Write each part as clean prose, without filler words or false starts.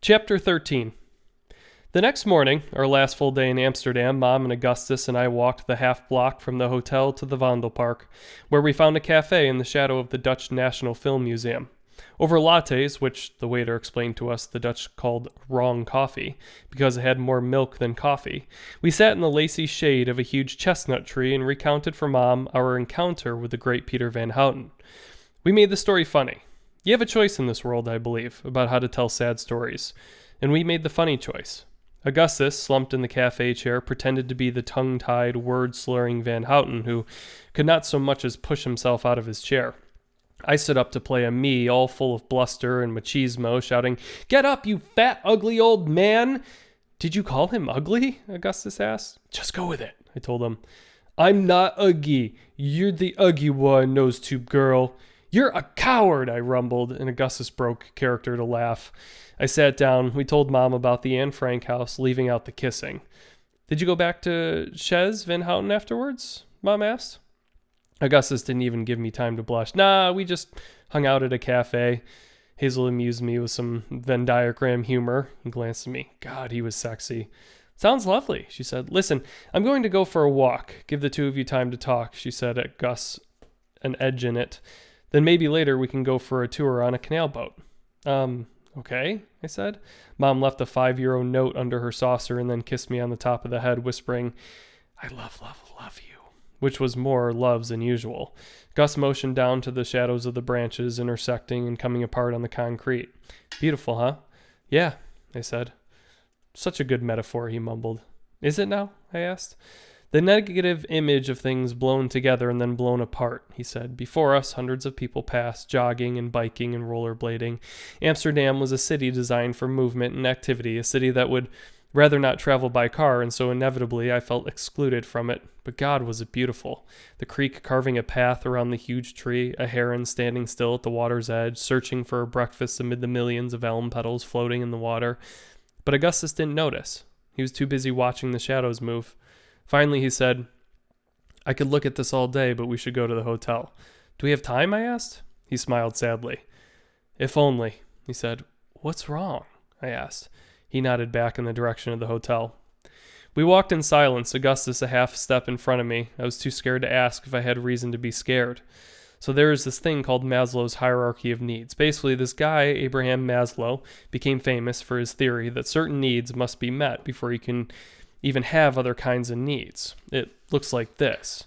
Chapter 13. The next morning, our last full day in Amsterdam, Mom and Augustus and I walked the half block from the hotel to the Vondelpark, where we found a cafe in the shadow of the Dutch National Film Museum. Over lattes, which the waiter explained to us the Dutch called wrong coffee, because it had more milk than coffee, we sat in the lacy shade of a huge chestnut tree and recounted for Mom our encounter with the great Peter Van Houten. We made the story funny. You have a choice in this world, I believe, about how to tell sad stories. And we made the funny choice. Augustus, slumped in the cafe chair, pretended to be the tongue-tied, word-slurring Van Houten, who could not so much as push himself out of his chair. I stood up to play a me, all full of bluster and machismo, shouting, "Get up, you fat, ugly old man!" "Did you call him ugly?" Augustus asked. "Just go with it," I told him. "I'm not ugly. You're the ugly one, nose tube girl." "You're a coward," I rumbled, and Augustus broke character to laugh. I sat down. We told Mom about the Anne Frank house, leaving out the kissing. "Did you go back to Chez Van Houten afterwards?" Mom asked. Augustus didn't even give me time to blush. "Nah, we just hung out at a cafe." Hazel amused me with some Venn diagram humor. He glanced at me. God, he was sexy. "Sounds lovely," she said. "Listen, I'm going to go for a walk. Give the two of you time to talk," she said at Gus, an edge in it. "Then maybe later we can go for a tour on a canal boat." Okay, I said. Mom left a €5 note under her saucer and then kissed me on the top of the head, whispering, "I love you," which was more loves than usual. Gus motioned down to the shadows of the branches intersecting and coming apart on the concrete. "Beautiful, huh?" "Yeah," I said. "Such a good metaphor," he mumbled. "Is it now?" I asked. "The negative image of things blown together and then blown apart," he said. "Before us, hundreds of people passed, jogging and biking and rollerblading. Amsterdam was a city designed for movement and activity, a city that would rather not travel by car, and so inevitably I felt excluded from it. But God, was it beautiful. The creek carving a path around the huge tree, a heron standing still at the water's edge, searching for a breakfast amid the millions of elm petals floating in the water. But Augustus didn't notice. He was too busy watching the shadows move. Finally, he said, "I could look at this all day, but we should go to the hotel." "Do we have time?" I asked. He smiled sadly. "If only," he said. "What's wrong?" I asked. He nodded back in the direction of the hotel. We walked in silence, Augustus a half step in front of me. I was too scared to ask if I had reason to be scared. So there is this thing called Maslow's hierarchy of needs. Basically, this guy, Abraham Maslow, became famous for his theory that certain needs must be met before you can even have other kinds of needs. It looks like this.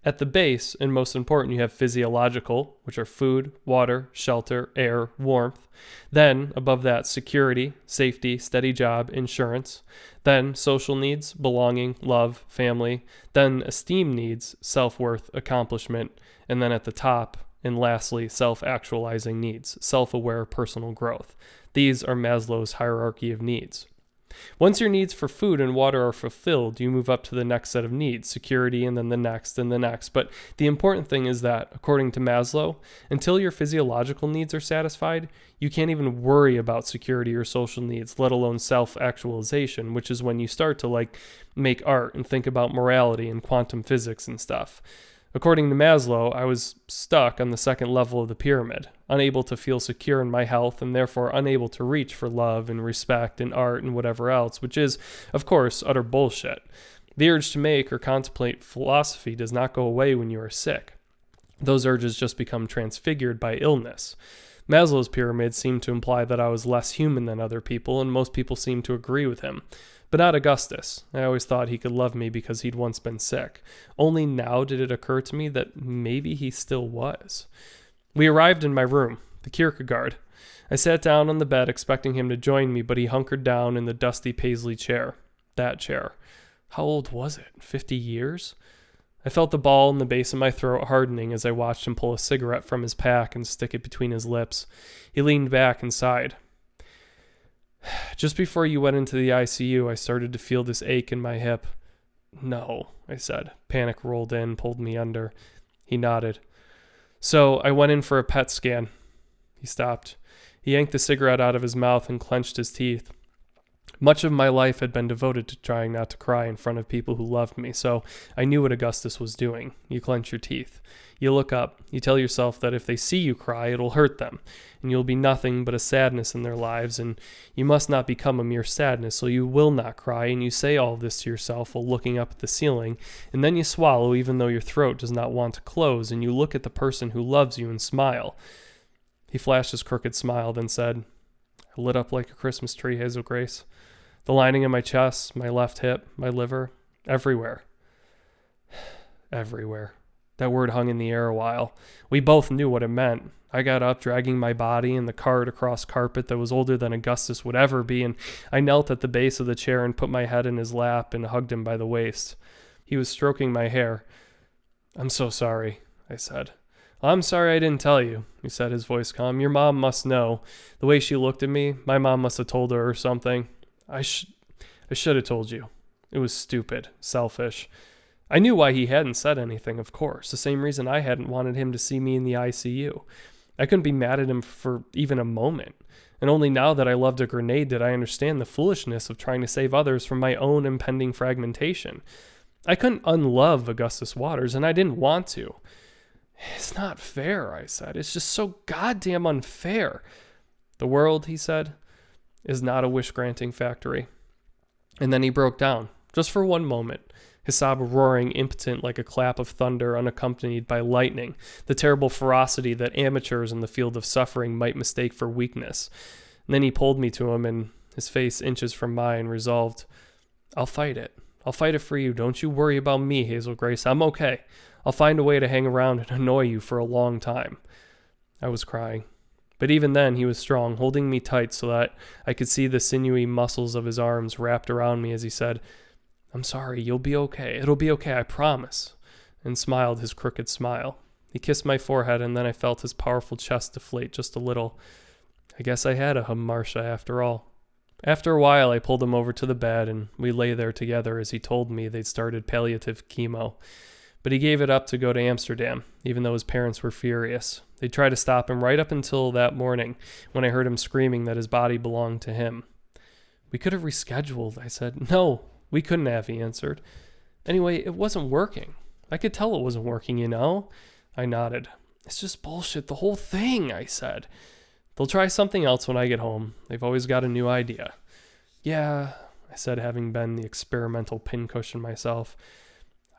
At the base, and most important, you have physiological, which are food, water, shelter, air, warmth. Then, above that, security, safety, steady job, insurance. Then, social needs, belonging, love, family. Then, esteem needs, self-worth, accomplishment. And then at the top, and lastly, self-actualizing needs, self-aware personal growth. These are Maslow's hierarchy of needs. Once your needs for food and water are fulfilled, you move up to the next set of needs, security, and then the next and the next. But the important thing is that, according to Maslow, until your physiological needs are satisfied, you can't even worry about security or social needs, let alone self-actualization, which is when you start to make art and think about morality and quantum physics and stuff. According to Maslow, I was stuck on the second level of the pyramid, unable to feel secure in my health and therefore unable to reach for love and respect and art and whatever else, which is, of course, utter bullshit. The urge to make or contemplate philosophy does not go away when you are sick. Those urges just become transfigured by illness. Maslow's pyramid seemed to imply that I was less human than other people, and most people seemed to agree with him. But not Augustus. I always thought he could love me because he'd once been sick. Only now did it occur to me that maybe he still was. We arrived in my room, the Kierkegaard. I sat down on the bed expecting him to join me, but he hunkered down in the dusty paisley chair. That chair. How old was it? 50 years? I felt the ball in the base of my throat hardening as I watched him pull a cigarette from his pack and stick it between his lips. He leaned back and sighed. "Just before you went into the ICU, I started to feel this ache in my hip." "No," I said. Panic rolled in, pulled me under. He nodded. "So I went in for a PET scan." He stopped. He yanked the cigarette out of his mouth and clenched his teeth. Much of my life had been devoted to trying not to cry in front of people who loved me, so I knew what Augustus was doing. You clench your teeth. You look up. You tell yourself that if they see you cry, it'll hurt them, and you'll be nothing but a sadness in their lives, and you must not become a mere sadness, so you will not cry, and you say all this to yourself while looking up at the ceiling, and then you swallow even though your throat does not want to close, and you look at the person who loves you and smile. He flashed his crooked smile, then said, I lit up like a Christmas tree, Hazel Grace. The lining of my chest, my left hip, my liver, everywhere. Everywhere. That word hung in the air a while. We both knew what it meant. I got up, dragging my body and the cart across carpet that was older than Augustus would ever be, and I knelt at the base of the chair and put my head in his lap and hugged him by the waist. He was stroking my hair. I'm so sorry, I said. I'm sorry I didn't tell you, he said, his voice calm. Your mom must know. The way she looked at me, my mom must have told her or something. I should have told you. It was stupid, selfish. I knew why he hadn't said anything, of course, the same reason I hadn't wanted him to see me in the ICU. I couldn't be mad at him for even a moment, and only now that I loved a grenade did I understand the foolishness of trying to save others from my own impending fragmentation. I couldn't unlove Augustus Waters, and I didn't want to. It's not fair, I said. It's just so goddamn unfair. The world, he said, is not a wish-granting factory. And then he broke down, just for one moment, his sob roaring impotent like a clap of thunder unaccompanied by lightning, the terrible ferocity that amateurs in the field of suffering might mistake for weakness. And then he pulled me to him, and his face inches from mine, resolved, I'll fight it. I'll fight it for you. Don't you worry about me, Hazel Grace. I'm okay. I'll find a way to hang around and annoy you for a long time. I was crying. But even then, he was strong, holding me tight so that I could see the sinewy muscles of his arms wrapped around me as he said, I'm sorry, you'll be okay. It'll be okay, I promise, and smiled his crooked smile. He kissed my forehead, and then I felt his powerful chest deflate just a little. I guess I had a Marcia after all. After a while, I pulled him over to the bed, and we lay there together as he told me they'd started palliative chemo. But he gave it up to go to Amsterdam, even though his parents were furious. They tried to stop him right up until that morning, when I heard him screaming that his body belonged to him. We could have rescheduled, I said. No, we couldn't have, he answered. Anyway, it wasn't working. I could tell it wasn't working, you know? I nodded. It's just bullshit, the whole thing, I said. They'll try something else when I get home. They've always got a new idea. Yeah, I said, having been the experimental pincushion myself.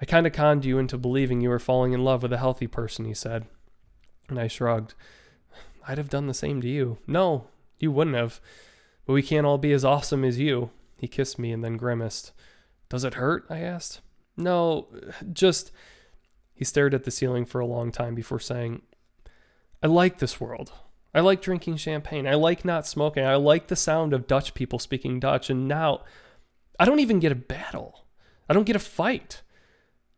I kind of conned you into believing you were falling in love with a healthy person, he said. And I shrugged. I'd have done the same to you. No, you wouldn't have. But we can't all be as awesome as you. He kissed me and then grimaced. Does it hurt? I asked. No, just... He stared at the ceiling for a long time before saying, I like this world. I like drinking champagne. I like not smoking. I like the sound of Dutch people speaking Dutch. And now, I don't even get a battle. I don't get a fight.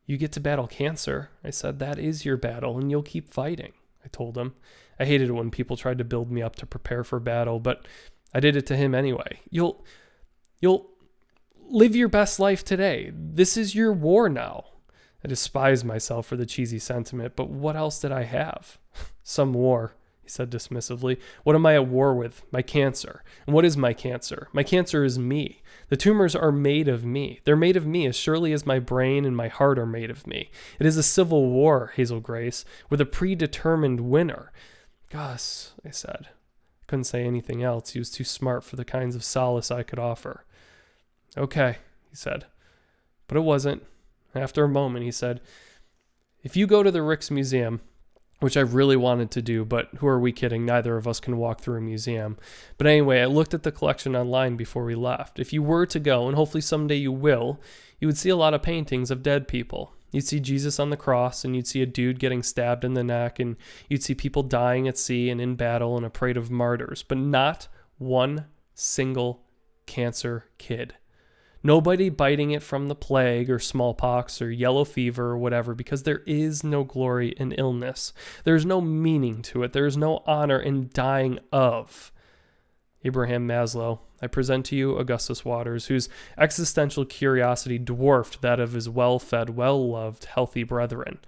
You get to battle cancer. I said, that is your battle, and you'll keep fighting, I told him. I hated it when people tried to build me up to prepare for battle, but I did it to him anyway. You'll live your best life today. This is your war now. I despised myself for the cheesy sentiment, but what else did I have? Some war, he said dismissively. What am I at war with? My cancer. And what is my cancer? My cancer is me. The tumors are made of me. They're made of me as surely as my brain and my heart are made of me. It is a civil war, Hazel Grace, with a predetermined winner. Gus, I said. I couldn't say anything else. He was too smart for the kinds of solace I could offer. Okay, he said. But it wasn't. After a moment, he said, if you go to the Rijksmuseum, which I really wanted to do, but who are we kidding? Neither of us can walk through a museum. But anyway, I looked at the collection online before we left. If you were to go, and hopefully someday you will, you would see a lot of paintings of dead people. You'd see Jesus on the cross, and you'd see a dude getting stabbed in the neck, and you'd see people dying at sea and in battle and a parade of martyrs, but not one single cancer kid. Nobody biting it from the plague or smallpox or yellow fever or whatever, because there is no glory in illness. There's no meaning to it. There is no honor in dying of. Abraham Maslow, I present to you Augustus Waters, whose existential curiosity dwarfed that of his well-fed, well-loved, healthy brethren.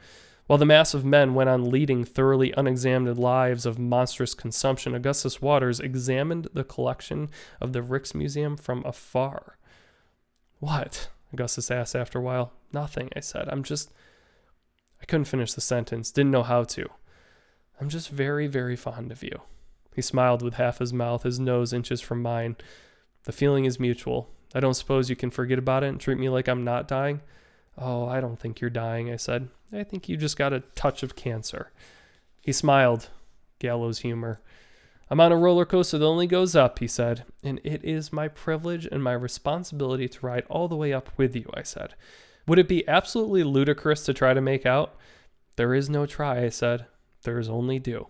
While the mass of men went on leading thoroughly unexamined lives of monstrous consumption, Augustus Waters examined the collection of the Rijksmuseum from afar. "What?" Augustus asked after a while. "Nothing," I said. I couldn't finish the sentence, didn't know how to. "I'm just very, very fond of you." He smiled with half his mouth, his nose inches from mine. "The feeling is mutual. I don't suppose you can forget about it and treat me like I'm not dying?" "Oh, I don't think you're dying," I said. "I think you just got a touch of cancer." He smiled. Gallows humor. "I'm on a roller coaster that only goes up," he said, "and it is my privilege and my responsibility to ride all the way up with you," I said. "Would it be absolutely ludicrous to try to make out?" "There is no try," I said. "There is only do."